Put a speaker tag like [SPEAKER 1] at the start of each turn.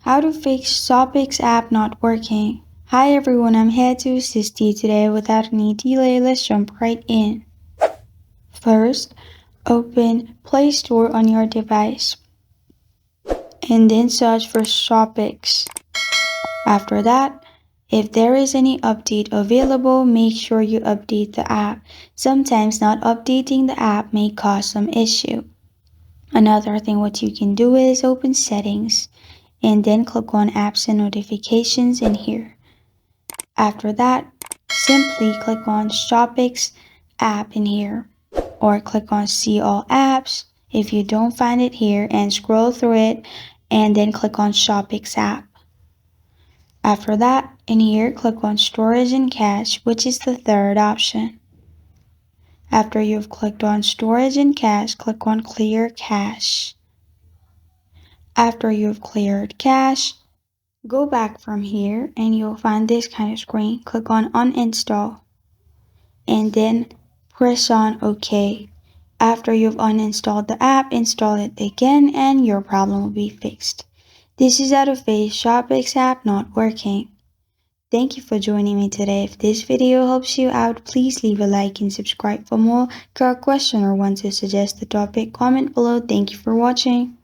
[SPEAKER 1] How to fix ShopPix app not working. Hi everyone, I'm here to assist you today. Without any delay, let's jump right in. First, open Play Store on your device and then search for ShopPix. After that, if there is any update available, make sure you update the app. Sometimes not updating the app may cause some issue. Another thing what you can do is open Settings and then click on Apps and Notifications in here. After that, simply click on ShopPix app in here, or click on See All Apps if you don't find it here, and scroll through it and then click on ShopPix app. After that, in here, click on Storage and Cache, which is the third option. After you've clicked on Storage and Cache, click on Clear Cache. After you've cleared cache, go back from here and you'll find this kind of screen. Click on Uninstall and then press on OK. After you've uninstalled the app, install it again and your problem will be fixed. This is how to fix ShopPix app not working. Thank you for joining me today. If this video helps you out, please leave a like and subscribe for more. Got a question or want to suggest the topic, comment below. Thank you for watching.